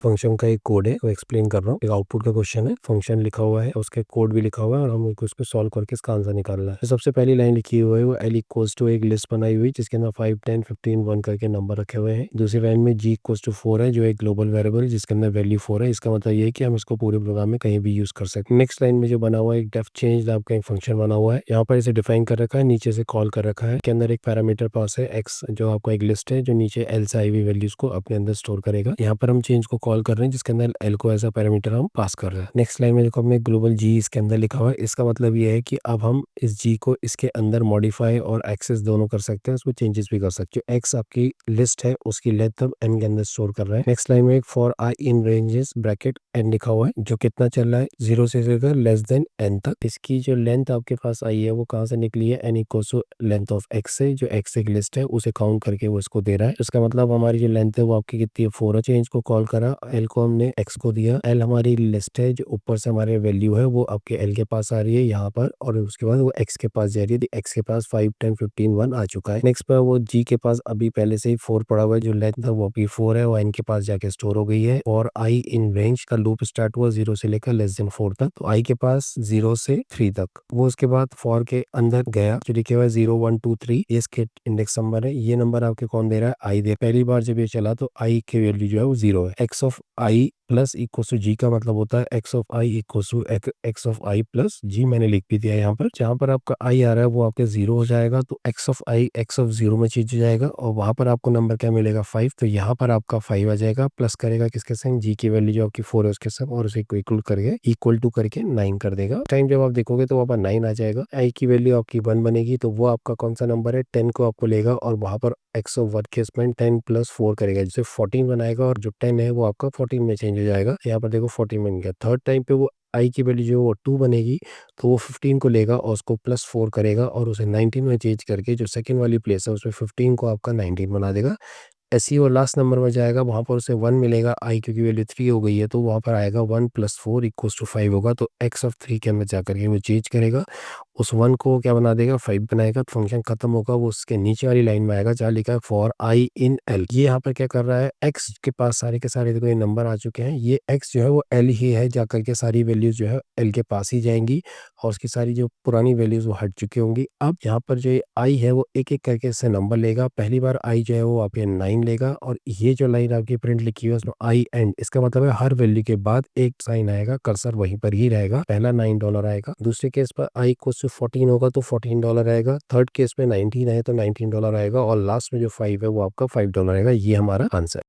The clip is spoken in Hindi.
फंक्शन का एक कोड है, वो एक्सप्लेन कर रहा हूँ। एक आउटपुट का क्वेश्चन है, फंक्शन लिखा हुआ है, उसके कोड भी लिखा हुआ है और हम उसको सॉल्व करके इसका आंसर निकालना है। तो सबसे पहली लाइन लिखी हुई है वो l इक्वल्स टू एक लिस्ट बनाई हुई जिसके अंदर 5, 10, 15, 1 करके नंबर रखे हुए हैं। दूसरी लाइन में g इक्वल्स टू 4 है जो एक ग्लोबल वेरिएबल जिसके अंदर वैल्यू 4 है। इसका मतलब ये है कि हम इसको पूरे प्रोग्राम में कहीं भी यूज कर सकते हैं। नेक्स्ट लाइन में जो बना हुआ है एक डेफ चेंज नाम का एक फंक्शन बना हुआ है। यहाँ पर इसे डिफाइन कर रखा है, नीचे से कॉल कर रखा है। के अंदर एक पैरामीटर पास है x जो आपका एक लिस्ट है जो नीचे l से आई हुई वैल्यूज को अपने अंदर स्टोर करेगा। यहाँ पर हम चेंज को कॉल कर रहे हैं जिसके अंदर l को एज अ पैरामीटर हम पास कर रहे हैं। नेक्स्ट लाइन में देखो हमने ग्लोबल g इसके अंदर लिखा हुआ है। इसका मतलब ये है कि अब हम इस g को इसके अंदर मॉडिफाई और एक्सेस दोनों कर सकते हैं, उसमें चेंजेस भी कर सकते हैं। x आपकी लिस्ट है उसकी लेंथ हम n के अंदर स्टोर कर रहे हैं। नेक्स्ट लाइन में एक for i in ranges bracket n लिखा हुआ है जो कितना चल रहा है 0 से लेकर लेस देन n तक। इसकी जो लेंथ आपके पास आई है वो कहाँ से निकली है, n equals to length of x से जो x एक लिस्ट है उसे काउंट करके वो इसको दे रहा है। इसका मतलब हमारी जो लेंथ है वो आपकी कितनी है 4 है। चेंज को कॉल करा, l को हमने x को दिया, l हमारी लिस्ट है जो ऊपर से हमारे वैल्यू है वो आपके l के पास आ रही है यहाँ पर और उसके बाद वो x के पास जा रही है। x के पास 5, 10, 15, 1 आ चुका है। नेक्स्ट पर वो g के पास अभी पहले से ही 4 पड़ा हुआ है, जो लेंथ है वो अभी 4 है वो n के पास जाके स्टोर हो गई है। और i इन रेंज का लूप स्टार्ट हुआ 0 से लेकर लेस देन 4 तक, तो i के पास 0 से 3 तक। वो उसके बाद फॉर के अंदर गया जो लिखे हुआ है 0, 1, 2, 3 ये इसके इंडेक्स नंबर है। ये नंबर आपके कौन दे रहा है, i दे। पहली बार जब ये चला तो i की वैल्यू जो है वो 0 है। x of i plus equal to G का मतलब होता है x of i equal to x of i plus g। मैंने लिख भी दिया यहाँ पर। जहाँ पर आपका i आ रहा है वो आपके 0 हो जाएगा तो x of i x of 0 में चेंज हो जाएगा और वहां पर आपको नंबर क्या मिलेगा 5, तो यहाँ पर आपका 5 आ जाएगा। प्लस करेगा किसके संग, g की वैल्यू जो आपकी 4 है उसके संग और उसे इक्वल टू करके 9 कर देगा। टाइम जब आप देखोगे तो वहाँ पर 9 आ जाएगा। i की वैल्यू आपकी 1 बनेगी तो वो आपका कौन सा नंबर है 10 को आपको लेगा और वहां पर x ऑफ 1 के इसमें 10 प्लस 4 करेगा जिसे 14 बनाएगा और जो 10 है वो आपका 14 में चेंज हो जाएगा। यहाँ पर देखो 14 बन गया। थर्ड टाइम पे वो i की वैल्यू जो वो 2 बनेगी तो वो 15 को लेगा और उसको प्लस 4 करेगा और उसे 19 में चेंज करके जो सेकंड वाली प्लेस है उसमें 15 को आपका 19 बना देगा। ऐसे ही वो लास्ट नंबर में जाएगा, वहां पर उसे 1 मिलेगा, i क्योंकि वैल्यू 3 हो गई है तो वहां पर आएगा 1 प्लस 4 इक्वल्स टू 5 होगा। तो x ऑफ 3 के अंदर जाकर के वो चेंज करेगा, उस 1 को क्या बना देगा 5 बनाएगा। तो फंक्शन खत्म होगा, वो उसके नीचे वाली लाइन में आएगा जहाँ लिखा है फॉर i इन l। ये यहाँ पर क्या कर रहा है, x के पास सारे के सारे देखो ये नंबर आ चुके हैं, ये x जो है वो l ही है, जाकर के सारी वैल्यूज जो है l के पास ही जाएंगी और उसकी सारी जो पुरानी वैल्यूज वो हट चुकी होंगी। अब यहाँ पर जो i है वो एक एक करके इससे नंबर लेगा। पहली बार i जो है वो आपके 9 लेगा और ये जो लाइन आपकी प्रिंट लिखी हुई है उसमें i एंड, इसका मतलब है हर वैल्यू के बाद एक साइन आएगा, कर्सर वहीं पर ही रहेगा। पहला $9 आएगा, दूसरे केस पर i को 14 होगा तो $14 आएगा, थर्ड केस में 19 है तो $19 आएगा और लास्ट में जो 5 है वो आपका $5 आएगा। ये हमारा आंसर।